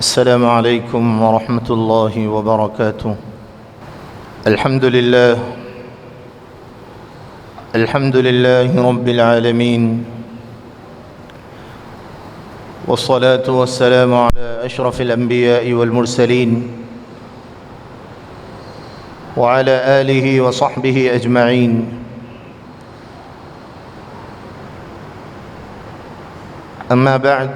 السلام عليكم ورحمة الله وبركاته. الحمد لله رب العالمين، والصلاة والسلام على أشرف الأنبياء والمرسلين وعلى آله وصحبه أجمعين. أما بعد،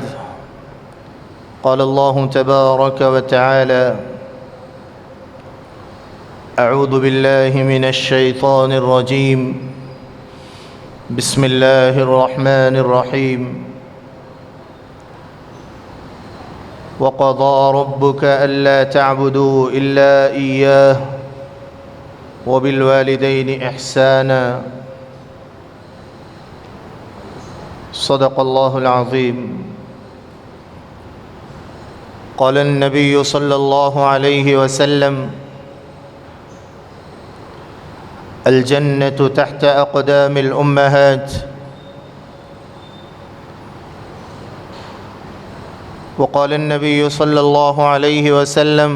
قال الله تبارك وتعالى: أعوذ بالله من الشيطان الرجيم، بسم الله الرحمن الرحيم. وقضى ربك ألا تعبدوا إلا إياه وبالوالدين إحسانا. صدق الله العظيم. قال النبي صلى الله عليه وسلم: الجنة تحت أقدام الأمهات. وقال النبي صلى الله عليه وسلم: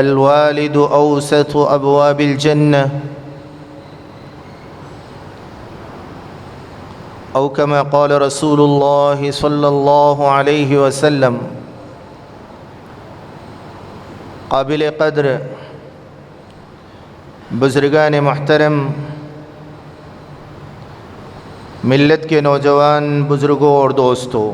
الوالد أوسط أبواب الجنة، أو كما قال رسول الله صلی اللہ علیہ وسلم. قابل قدر بزرگان محترم، ملت کے نوجوان بزرگوں اور دوستوں،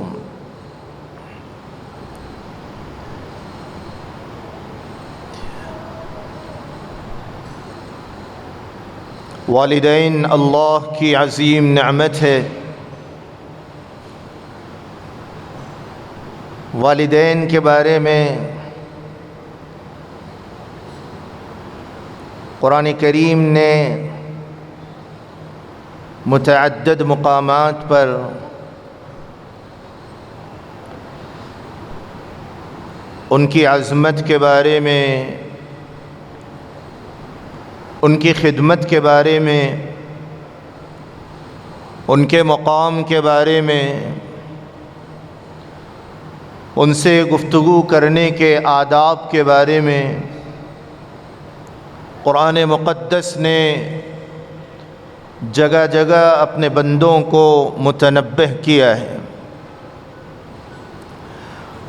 والدین اللہ کی عظیم نعمت ہے. والدین کے بارے میں قرآن کریم نے متعدد مقامات پر ان کی عظمت کے بارے میں، ان کی خدمت کے بارے میں، ان کے مقام کے بارے میں، ان سے گفتگو کرنے کے آداب کے بارے میں قرآن مقدس نے جگہ جگہ اپنے بندوں کو متنبہ کیا ہے.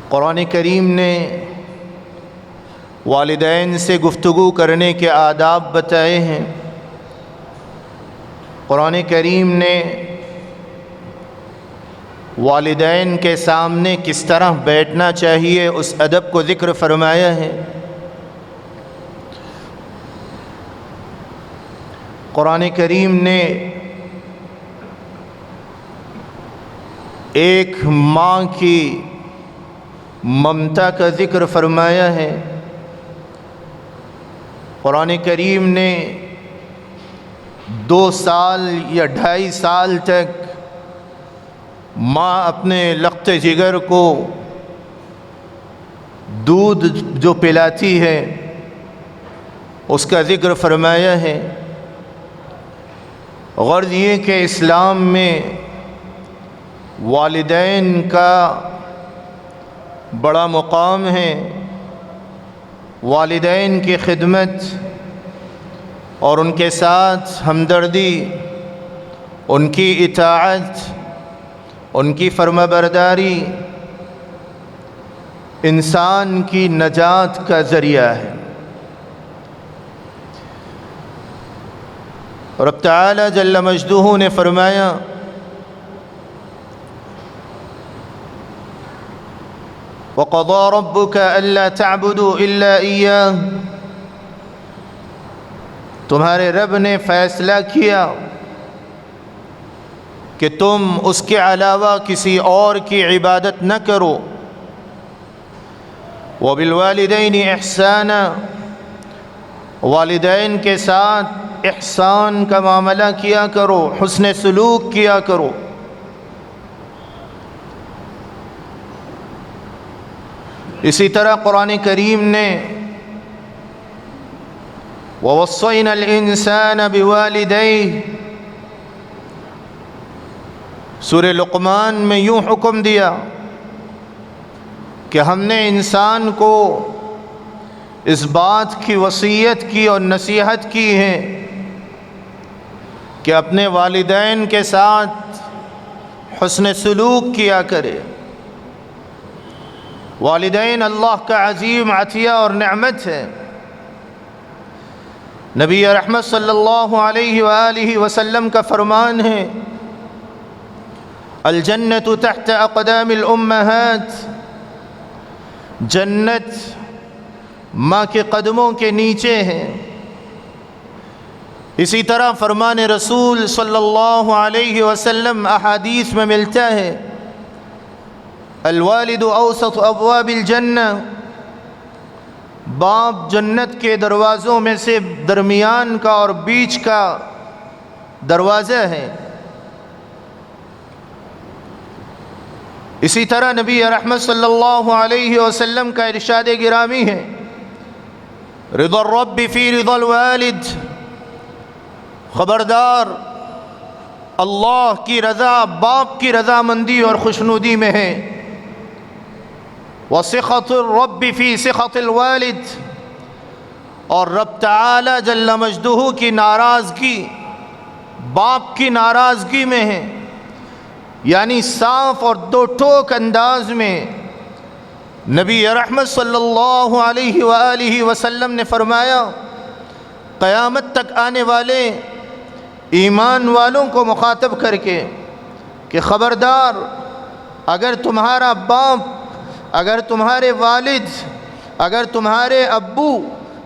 قرآن کریم نے والدین سے گفتگو کرنے کے آداب بتائے ہیں. قرآن کریم نے والدین کے سامنے کس طرح بیٹھنا چاہیے اس ادب کو ذکر فرمایا ہے. قرآن کریم نے ایک ماں کی ممتا کا ذکر فرمایا ہے. قرآن کریم نے 2 سال یا 2.5 سال تک ماں اپنے لقت جگر کو دودھ جو پلاتی ہے اس کا ذکر فرمایا ہے. غرض یہ کہ اسلام میں والدین کا بڑا مقام ہے. والدین کی خدمت اور ان کے ساتھ ہمدردی، ان کی اطاعت، ان کی فرما برداری انسان کی نجات کا ذریعہ ہے. رب تعالی جل مجدہ نے فرمایا: وَقَضَى رَبُّكَ أَلَّا تَعْبُدُوا إِلَّا إِيَّاهُ. تمہارے رب نے فیصلہ کیا کہ تم اس کے علاوہ کسی اور کی عبادت نہ کرو۔ وبالوالدین احسانا، والدین کے ساتھ احسان کا معاملہ کیا کرو، حسن سلوک کیا کرو۔ اسی طرح قرآن کریم نے وَوَصَّيْنَا الْإِنسَانَ بِوَالِدَيْهِ سورہ لقمان میں یوں حکم دیا کہ ہم نے انسان کو اس بات کی وصیت کی اور نصیحت کی ہے کہ اپنے والدین کے ساتھ حسن سلوک کیا کرے۔ والدین اللہ کا عظیم عطیہ اور نعمت ہے۔ نبی رحمت صلی اللہ علیہ وآلہ وسلم کا فرمان ہے الجنت تحت اقدام الامہات، جنت ماں کے قدموں کے نیچے ہے۔ اسی طرح فرمان رسول صلی اللہ علیہ وسلم احادیث میں ملتا ہے الوالد اوسط ابواب الجنہ، باپ جنت کے دروازوں میں سے درمیان کا اور بیچ کا دروازہ ہے۔ اسی طرح نبی رحمت صلی اللہ علیہ وسلم کا ارشاد گرامی ہے رضا الرب فی رضا الوالد، خبردار اللہ کی رضا باپ کی رضامندی اور خوشنودی میں ہے۔ وسخط الرب فی سخط الوالد، اور رب تعالی جل مجدہ کی ناراضگی باپ کی ناراضگی میں ہے۔ یعنی صاف اور دو ٹوک انداز میں نبی رحمت صلی اللہ علیہ وآلہ وسلم نے فرمایا قیامت تک آنے والے ایمان والوں کو مخاطب کر کے کہ خبردار اگر تمہارا باپ، اگر تمہارے والد، اگر تمہارے ابو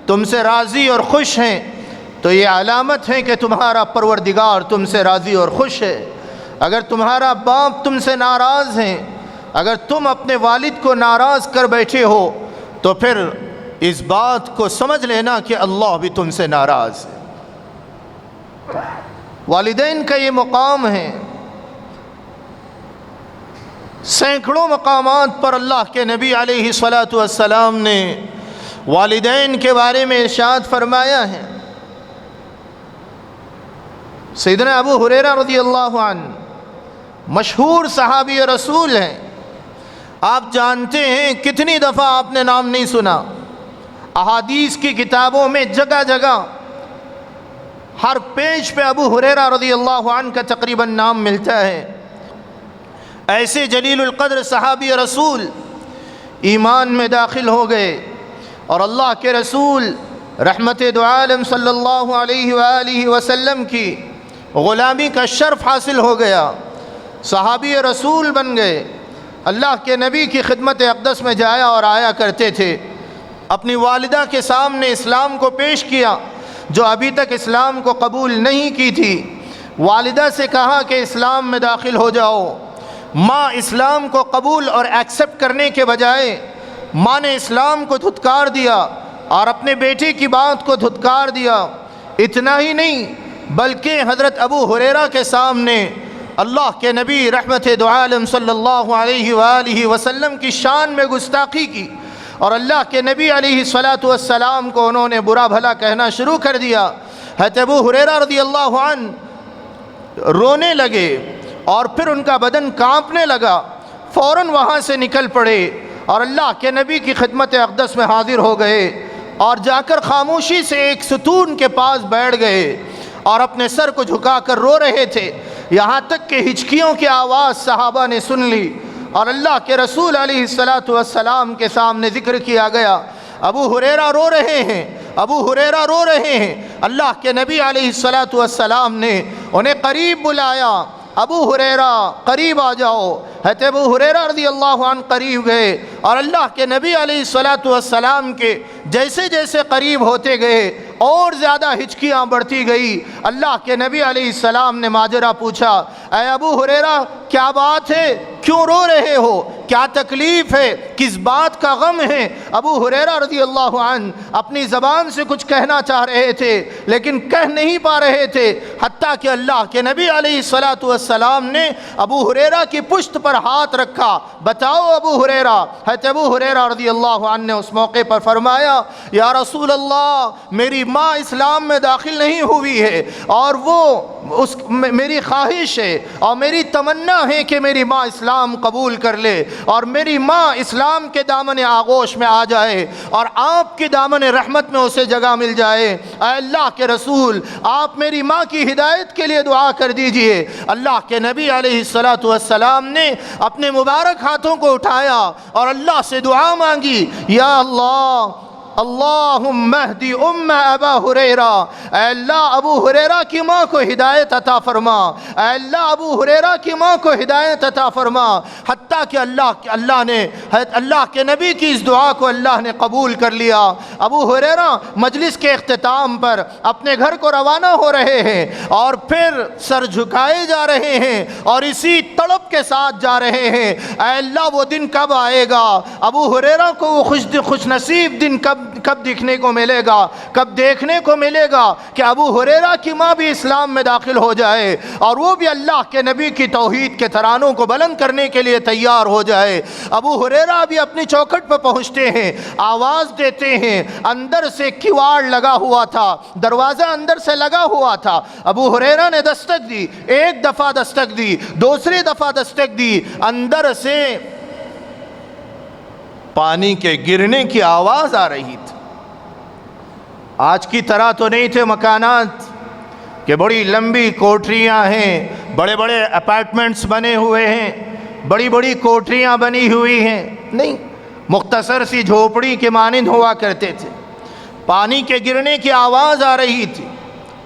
تم سے راضی اور خوش ہیں تو یہ علامت ہے کہ تمہارا پروردگار تم سے راضی اور خوش ہے۔ اگر تمہارا باپ تم سے ناراض ہیں، اگر تم اپنے والد کو ناراض کر بیٹھے ہو تو پھر اس بات کو سمجھ لینا کہ اللہ بھی تم سے ناراض ہے۔ والدین کا یہ مقام ہے۔ سینکڑوں مقامات پر اللہ کے نبی علیہ الصلاۃ والسلام نے والدین کے بارے میں ارشاد فرمایا ہے۔ سیدنا ابو ہریرہ رضی اللہ عنہ مشہور صحابی رسول ہیں۔ آپ جانتے ہیں کتنی دفعہ آپ نے نام نہیں سنا، احادیث کی کتابوں میں جگہ جگہ ہر پیج پہ ابو ہریرہ رضی اللہ عنہ کا تقریباً نام ملتا ہے۔ ایسے جلیل القدر صحابی رسول ایمان میں داخل ہو گئے اور اللہ کے رسول رحمت دو عالم صلی اللہ علیہ وآلہ وسلم کی غلامی کا شرف حاصل ہو گیا، صحابی رسول بن گئے، اللہ کے نبی کی خدمت اقدس میں جایا اور آیا کرتے تھے۔ اپنی والدہ کے سامنے اسلام کو پیش کیا جو ابھی تک اسلام کو قبول نہیں کی تھی۔ والدہ سے کہا کہ اسلام میں داخل ہو جاؤ۔ ماں اسلام کو قبول اور ایکسپٹ کرنے کے بجائے ماں نے اسلام کو دھتکار دیا اور اپنے بیٹے کی بات کو دھتکار دیا۔ اتنا ہی نہیں بلکہ حضرت ابو ہریرہ کے سامنے اللہ کے نبی رحمت دو عالم صلی اللہ علیہ وآلہ وسلم کی شان میں گستاخی کی اور اللہ کے نبی علیہ الصلاۃ والسلام کو انہوں نے برا بھلا کہنا شروع کر دیا۔ حضرت ابو ہریرہ رضی اللہ عنہ رونے لگے اور پھر ان کا بدن کانپنے لگا، فوراً وہاں سے نکل پڑے اور اللہ کے نبی کی خدمت اقدس میں حاضر ہو گئے اور جا کر خاموشی سے ایک ستون کے پاس بیٹھ گئے اور اپنے سر کو جھکا کر رو رہے تھے، یہاں تک کہ ہچکیوں کی آواز صحابہ نے سن لی اور اللہ کے رسول علیہ الصلاۃ والسلام کے سامنے ذکر کیا گیا ابو ہریرہ رو رہے ہیں، ابو ہریرہ رو رہے ہیں۔ اللہ کے نبی علیہ الصلاۃ والسلام نے انہیں قریب بلایا ابو ہریرہ قریب آ جاؤ۔ حضرت ابو ہریرہ رضی اللہ عنہ قریب گئے اور اللہ کے نبی علیہ الصلاۃ والسلام کے جیسے جیسے قریب ہوتے گئے اور زیادہ ہچکیاں بڑھتی گئی۔ اللہ کے نبی علیہ السلام نے ماجرا پوچھا، اے ابو ہریرہ کیا بات ہے، کیوں رو رہے ہو، کیا تکلیف ہے، کس بات کا غم ہے؟ ابو ہریرہ رضی اللہ عنہ اپنی زبان سے کچھ کہنا چاہ رہے تھے لیکن کہہ نہیں پا رہے تھے، حتیٰ کہ اللہ کے نبی علیہ الصلاۃ والسلام نے ابو ہریرہ کی پشت پر ہاتھ رکھا۔ بتاؤ ابو ہریرہ۔ حضرت ابو ہریرہ رضی اللہ عنہ نے اس موقع پر فرمایا، یا رسول اللہ، میری ماں اسلام میں داخل نہیں ہوئی ہے اور میری خواہش ہے اور میری تمنا ہے کہ میری ماں اسلام قبول کر لے اور میری ماں اسلام کے دامن آغوش میں آ جائے اور آپ کے دامن رحمت میں اسے جگہ مل جائے۔ اے اللہ کے رسول، آپ میری ماں کی ہدایت کے لیے دعا کر دیجئے۔ اللہ کے نبی علیہ الصلاۃ والسلام نے اپنے مبارک ہاتھوں کو اٹھایا اور اللہ سے دعا مانگی، یا اللہ اللہم اہدی ام ابا ہریرہ، اے اللہ ابو ہریرہ کی ماں کو ہدایت عطا فرما، اے اللہ ابو ہریرہ کی ماں کو ہدایت عطا فرما۔ حتیٰ کہ اللہ کے نبی کی اس دعا کو اللہ نے قبول کر لیا۔ ابو ہریرہ مجلس کے اختتام پر اپنے گھر کو روانہ ہو رہے ہیں اور پھر سر جھکائے جا رہے ہیں اور اسی تڑپ کے ساتھ جا رہے ہیں، اے اللہ وہ دن کب آئے گا، ابو ہریرہ کو وہ خوش نصیب دن کب دیکھنے کو ملے گا، کب دیکھنے کو ملے گا کہ ابو ہریرہ کی ماں بھی اسلام میں داخل ہو جائے اور وہ بھی اللہ کے نبی کی توحید کے ترانوں کو بلند کرنے کے لیے تیار ہو جائے۔ ابو ہریرہ بھی اپنی چوکھٹ پر پہنچتے ہیں، آواز دیتے ہیں، اندر سے کیواڑ لگا ہوا تھا، دروازہ اندر سے لگا ہوا تھا۔ ابو ہریرہ نے دستک دی، ایک دفعہ دستک دی، دوسری دفعہ دستک دی، اندر سے پانی کے گرنے کی آواز آ رہی تھی۔ آج کی طرح تو نہیں تھے مکانات کہ بڑی لمبی کوٹریاں ہیں، بڑے بڑے اپارٹمنٹس بنے ہوئے ہیں، بڑی بڑی کوٹریاں بنی ہوئی ہیں، نہیں، مختصر سی جھوپڑی کے مانند ہوا کرتے تھے۔ پانی کے گرنے کی آواز آ رہی تھی،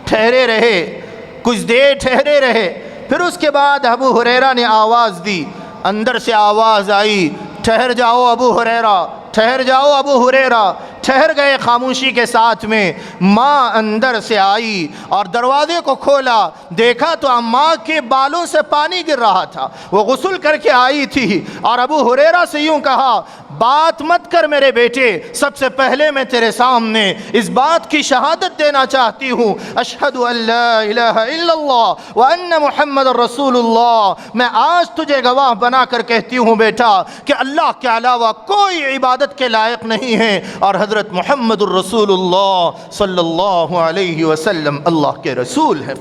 ٹھہرے رہے، کچھ دیر ٹھہرے رہے، پھر اس کے بعد ابو ہریرہ نے آواز دی، اندر سے آواز آئی، ٹھہر جاؤ ابو ہریرہ، ٹھہر جاؤ ابو ہریرہ۔ ٹھہر گئے خاموشی کے ساتھ میں۔ ماں اندر سے آئی اور دروازے کو کھولا، دیکھا تو اماں کے بالوں سے پانی گر رہا تھا، وہ غسل کر کے آئی تھی اور ابو ہریرہ سے یوں کہا، بات مت کر میرے بیٹے، سب سے پہلے میں تیرے سامنے اس بات کی شہادت دینا چاہتی ہوں، اشہد ان لا الہ الا اللہ وان محمد رسول اللہ، میں آج تجھے گواہ بنا کر کہتی ہوں بیٹا کہ اللہ کے علاوہ کوئی عبادت کے لائق نہیں ہے اور حضرت محمد الرسول اللہ صلی اللہ علیہ وسلم اللہ کے رسول ہیں۔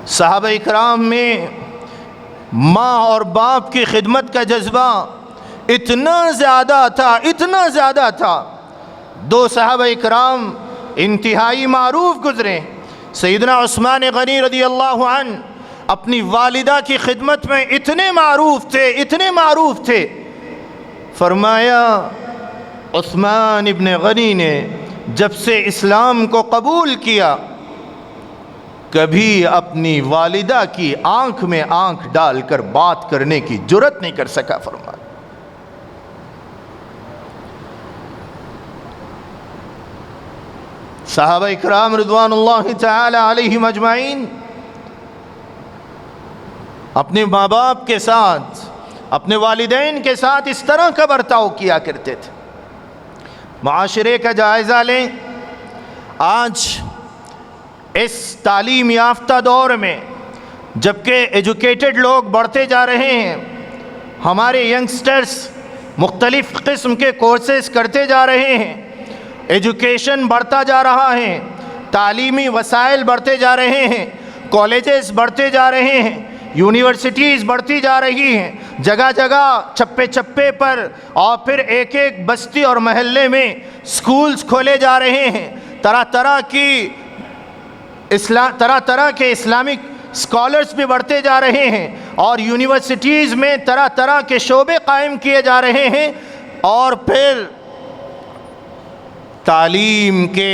صحابہ اکرام میں ماں اور باپ کی خدمت کا جذبہ اتنا زیادہ تھا۔ دو صحابہ اکرام انتہائی معروف گزرے۔ سیدنا عثمان غنی رضی اللہ عنہ اپنی والدہ کی خدمت میں اتنے معروف تھے، فرمایا عثمان ابن غنی نے جب سے اسلام کو قبول کیا کبھی اپنی والدہ کی آنکھ میں آنکھ ڈال کر بات کرنے کی جرت نہیں کر سکا۔ فرمایا صحابہ اکرام رضوان اللہ تعالی علیہم اجمعین اپنے ماں باپ کے ساتھ، اپنے والدین کے ساتھ اس طرح کا برتاؤ کیا کرتے تھے۔ معاشرے کا جائزہ لیں، آج اس تعلیم یافتہ دور میں جبکہ ایجوکیٹڈ لوگ بڑھتے جا رہے ہیں، ہمارے ینگسٹرز مختلف قسم کے کورسز کرتے جا رہے ہیں، ایجوکیشن بڑھتا جا رہا ہے، تعلیمی وسائل بڑھتے جا رہے ہیں، کالجز بڑھتے جا رہے ہیں، یونیورسٹیز بڑھتی جا رہی ہیں، جگہ جگہ چپے چپے پر اور پھر ایک ایک بستی اور محلے میں سکولز کھولے جا رہے ہیں، طرح طرح کے اسلامک اسکالرز بھی بڑھتے جا رہے ہیں اور یونیورسٹیز میں طرح طرح کے شعبے قائم کیے جا رہے ہیں، اور پھر تعلیم کے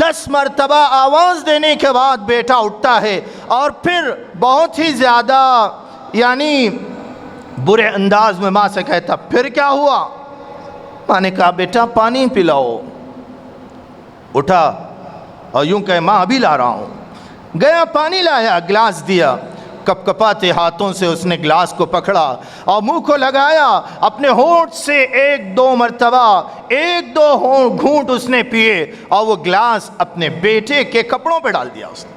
10 مرتبہ آواز دینے کے بعد بیٹا اٹھتا ہے اور پھر بہت ہی زیادہ یعنی برے انداز میں ماں سے کہتا پھر کیا ہوا؟ ماں نے کہا بیٹا پانی پلاؤ. اٹھا اور یوں کہ ماں ابھی لا رہا ہوں. گیا پانی لایا, گلاس دیا, کپ کپاتے ہاتھوں سے اس نے گلاس کو پکڑا اور منہ کو لگایا, اپنے ہونٹ سے 1-2 مرتبہ 1-2 گھونٹ اس نے پیے اور وہ گلاس اپنے بیٹے کے کپڑوں پہ ڈال دیا, اس نے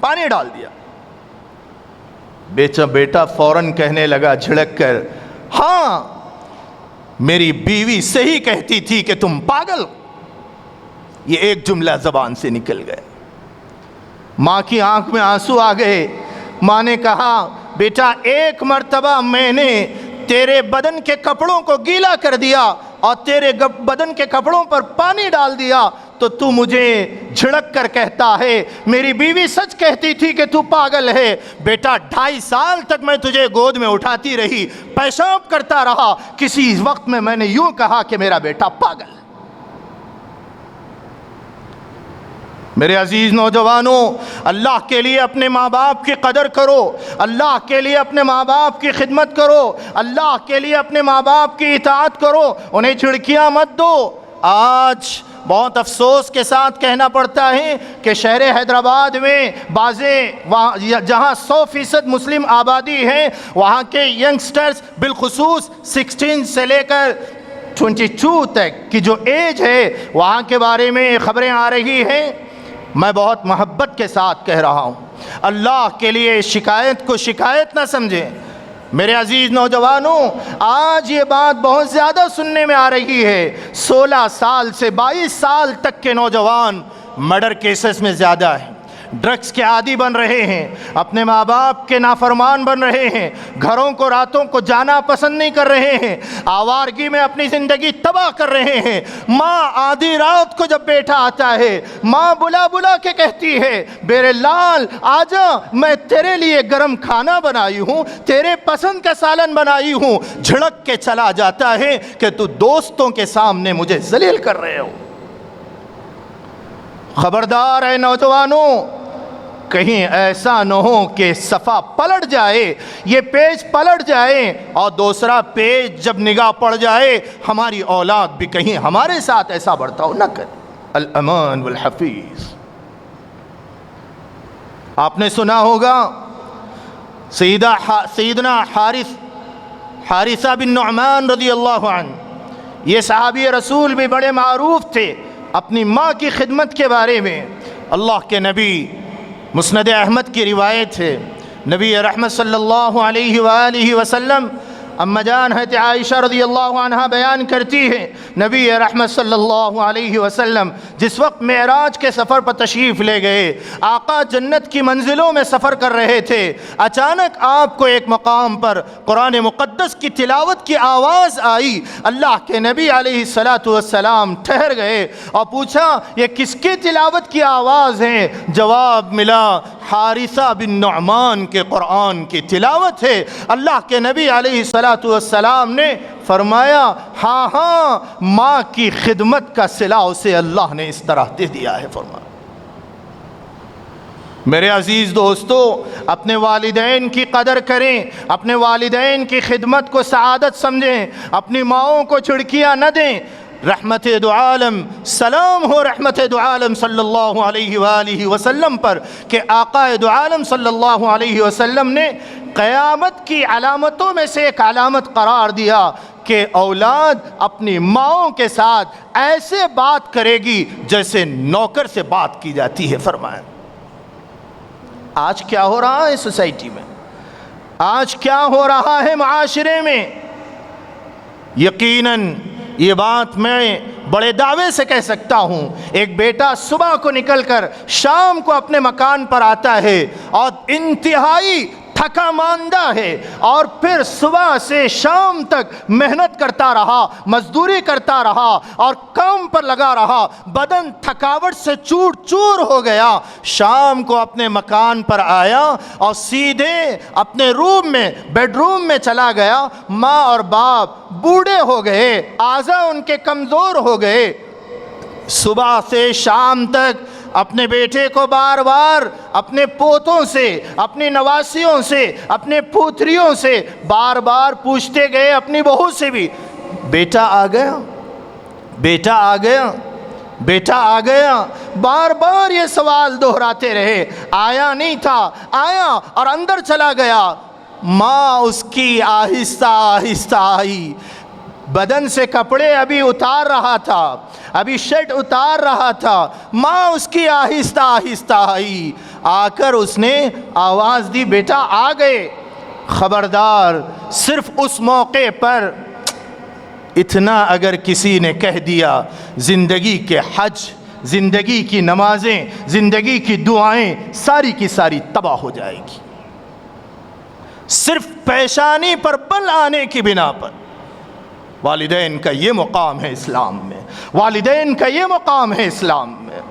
پانی ڈال دیا. بیٹا فوراً کہنے لگا جھڑک کر, ہاں میری بیوی صحیح کہتی تھی کہ تم پاگل. یہ ایک جملہ زبان سے نکل گئے. ماں کی آنکھ میں آنسو آ گئے. ماں نے کہا بیٹا 1 مرتبہ میں نے تیرے بدن کے کپڑوں کو گیلا کر دیا اور تیرے بدن کے کپڑوں پر پانی ڈال دیا تو تو مجھے جھڑک کر کہتا ہے میری بیوی سچ کہتی تھی کہ تو پاگل ہے. بیٹا 2.5 سال تک میں تجھے گود میں اٹھاتی رہی, پیشاب کرتا رہا, کسی وقت میں نے یوں کہا کہ میرا بیٹا پاگل ہے. میرے عزیز نوجوانوں, اللہ کے لیے اپنے ماں باپ کی قدر کرو, اللہ کے لیے اپنے ماں باپ کی خدمت کرو, اللہ کے لیے اپنے ماں باپ کی اطاعت کرو, انہیں جھڑکیاں مت دو. آج بہت افسوس کے ساتھ کہنا پڑتا ہے کہ شہر حیدرآباد میں جہاں 100% مسلم آبادی ہے وہاں کے ینگسٹرز بالخصوص 16 سے لے کر 22 تک کی جو ایج ہے وہاں کے بارے میں خبریں آ رہی ہیں. میں بہت محبت کے ساتھ کہہ رہا ہوں, اللہ کے لیے شکایت کو شکایت نہ سمجھیں. میرے عزیز نوجوانوں, آج یہ بات بہت زیادہ سننے میں آ رہی ہے, 16 سال سے 22 سال تک کے نوجوان مرڈر کیسز میں زیادہ ہیں, ڈرگس کے عادی بن رہے ہیں, اپنے ماں باپ کے نافرمان بن رہے ہیں, گھروں کو راتوں کو جانا پسند نہیں کر رہے ہیں, آوارگی میں اپنی زندگی تباہ کر رہے ہیں. ماں آدھی رات کو جب بیٹا آتا ہے ماں بلا بلا کے کہتی ہے میرے لال آجا, میں تیرے لیے گرم کھانا بنائی ہوں, تیرے پسند کا سالن بنائی ہوں, جھڑک کے چلا جاتا ہے کہ تو دوستوں کے سامنے مجھے ذلیل کر رہے ہو. خبردار ہے نوجوانوں, کہیں ایسا نہ ہو کہ صفحہ پلٹ جائے, یہ پیج پلٹ جائے اور دوسرا پیج جب نگاہ پڑ جائے ہماری اولاد بھی کہیں ہمارے ساتھ ایسا برتاؤ نہ کرے. الامان والحفیظ. آپ نے سنا ہوگا سیدنا حارثہ بن نعمان رضی اللہ عنہ, یہ صحابی رسول بھی بڑے معروف تھے اپنی ماں کی خدمت کے بارے میں. اللہ کے نبی, مسند احمد کی روایت ہے, نبی رحمت صلی اللہ علیہ وآلہ وسلم, اما جان حضرت عائشہ رضی اللہ عنہ بیان کرتی ہے نبی رحمت صلی اللہ علیہ وسلم جس وقت معراج کے سفر پر تشریف لے گئے, آقا جنت کی منزلوں میں سفر کر رہے تھے, اچانک آپ کو ایک مقام پر قرآن مقدس کی تلاوت کی آواز آئی. اللہ کے نبی علیہ السلام ٹھہر گئے اور پوچھا یہ کس کی تلاوت کی آواز ہے؟ جواب ملا حارثہ بن نعمان کے قرآن کی تلاوت ہے. اللہ کے نبی علیہ السلام نے فرمایا ہاں ہاں, ماں کی خدمت کا صلہ اسے اللہ نے اس طرح دے دیا ہے. فرمایا میرے عزیز دوستو, اپنے والدین کی قدر کریں, اپنے والدین کی خدمت کو سعادت سمجھیں, اپنی ماؤں کو چھڑکیاں نہ دیں. رحمت دو عالم, سلام ہو رحمت دو عالم صلی اللہ علیہ وآلہ وسلم پر کہ آقا دو عالم صلی اللہ علیہ وسلم نے قیامت کی علامتوں میں سے ایک علامت قرار دیا کہ اولاد اپنی ماؤں کے ساتھ ایسے بات کرے گی جیسے نوکر سے بات کی جاتی ہے. فرمایا آج کیا ہو رہا ہے سوسائٹی میں, آج کیا ہو رہا ہے معاشرے میں؟ یقیناً یہ بات میں بڑے دعوے سے کہہ سکتا ہوں, ایک بیٹا صبح کو نکل کر شام کو اپنے مکان پر آتا ہے اور انتہائی تھکا ماندہ ہے اور پھر صبح سے شام تک محنت کرتا رہا, مزدوری کرتا رہا اور کام پر لگا رہا, بدن تھکاوٹ سے چور چور ہو گیا. شام کو اپنے مکان پر آیا اور سیدھے اپنے روم میں بیڈ روم میں چلا گیا. ماں اور باپ بوڑھے ہو گئے, اعضاء ان کے کمزور ہو گئے, صبح سے شام تک اپنے بیٹے کو بار بار اپنے پوتوں سے، اپنی نواسیوں سے، اپنے پوتریوں سے بار بار پوچھتے گئے، اپنی بہو سے بھی، بیٹا آ گیا، بیٹا آ گیا، بیٹا آ گیا، بار بار یہ سوال دہراتے رہے، آیا نہیں تھا، آیا اور اندر چلا گیا۔ ماں اس کی آہستہ آہستہ آئی، بدن سے کپڑے ابھی اتار رہا تھا، ابھی شرٹ اتار رہا تھا، ماں اس کی آہستہ آہستہ آئی، آ کر اس نے آواز دی، بیٹا آ گئے۔ خبردار، صرف اس موقع پر اتنا اگر کسی نے کہہ دیا، زندگی کے حج، زندگی کی نمازیں، زندگی کی دعائیں ساری کی ساری تباہ ہو جائے گی، صرف پیشانی پر بل آنے کی بنا پر۔ والدین کا یہ مقام ہے اسلام میں، والدین کا یہ مقام ہے اسلام میں۔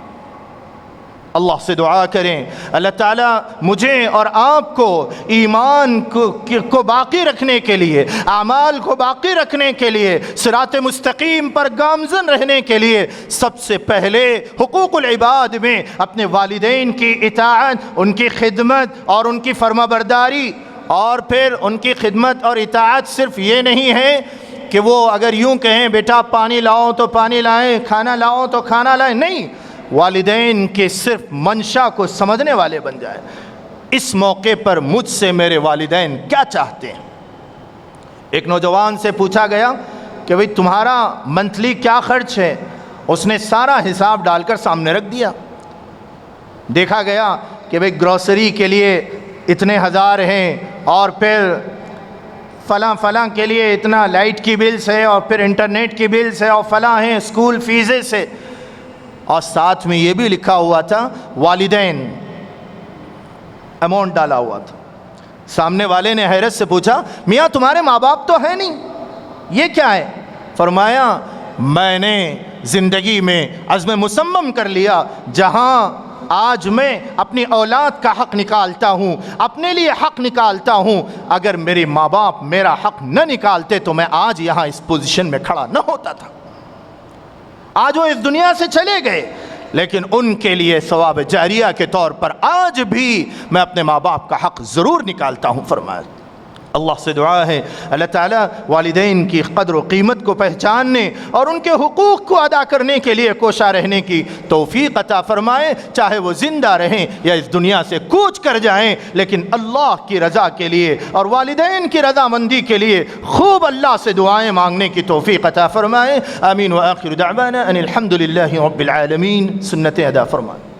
اللہ سے دعا کریں اللہ تعالیٰ مجھے اور آپ کو ایمان کو باقی رکھنے کے لیے، اعمال کو باقی رکھنے کے لیے، صراط مستقیم پر گامزن رہنے کے لیے سب سے پہلے حقوق العباد میں اپنے والدین کی اطاعت، ان کی خدمت اور ان کی فرما برداری، اور پھر ان کی خدمت اور اطاعت صرف یہ نہیں ہے کہ وہ اگر یوں کہیں بیٹا پانی لاؤ تو پانی لائیں، کھانا لاؤ تو کھانا لائیں، نہیں، والدین کے صرف منشا کو سمجھنے والے بن جائیں۔ اس موقع پر مجھ سے میرے والدین کیا چاہتے ہیں؟ ایک نوجوان سے پوچھا گیا کہ بھئی تمہارا منتھلی کیا خرچ ہے؟ اس نے سارا حساب ڈال کر سامنے رکھ دیا۔ دیکھا گیا کہ بھئی گروسری کے لیے اتنے ہزار ہیں، اور پھر فلاں فلاں کے لیے اتنا، لائٹ کی بلز ہے، اور پھر انٹرنیٹ کی بلز ہے، اور فلاں ہیں اسکول فیسز ہے، اور ساتھ میں یہ بھی لکھا ہوا تھا والدین، اماؤنٹ ڈالا ہوا تھا۔ سامنے والے نے حیرت سے پوچھا میاں تمہارے ماں باپ تو ہیں نہیں، یہ کیا ہے؟ فرمایا میں نے زندگی میں عزم مصمم کر لیا، جہاں آج میں اپنی اولاد کا حق نکالتا ہوں، اپنے لیے حق نکالتا ہوں، اگر میرے ماں باپ میرا حق نہ نکالتے تو میں آج یہاں اس پوزیشن میں کھڑا نہ ہوتا تھا۔ آج وہ اس دنیا سے چلے گئے، لیکن ان کے لیے ثواب جاریہ کے طور پر آج بھی میں اپنے ماں باپ کا حق ضرور نکالتا ہوں۔ فرمایا اللہ سے دعا ہے اللہ تعالیٰ والدین کی قدر و قیمت کو پہچاننے اور ان کے حقوق کو ادا کرنے کے لیے کوشاں رہنے کی توفیق عطا فرمائے، چاہے وہ زندہ رہیں یا اس دنیا سے کوچ کر جائیں، لیکن اللہ کی رضا کے لیے اور والدین کی رضامندی کے لیے خوب اللہ سے دعائیں مانگنے کی توفیق عطا فرمائے۔ آمین وآخر دعوانا ان الحمد للہ رب العالمین۔ سنتیں ادا فرمائے۔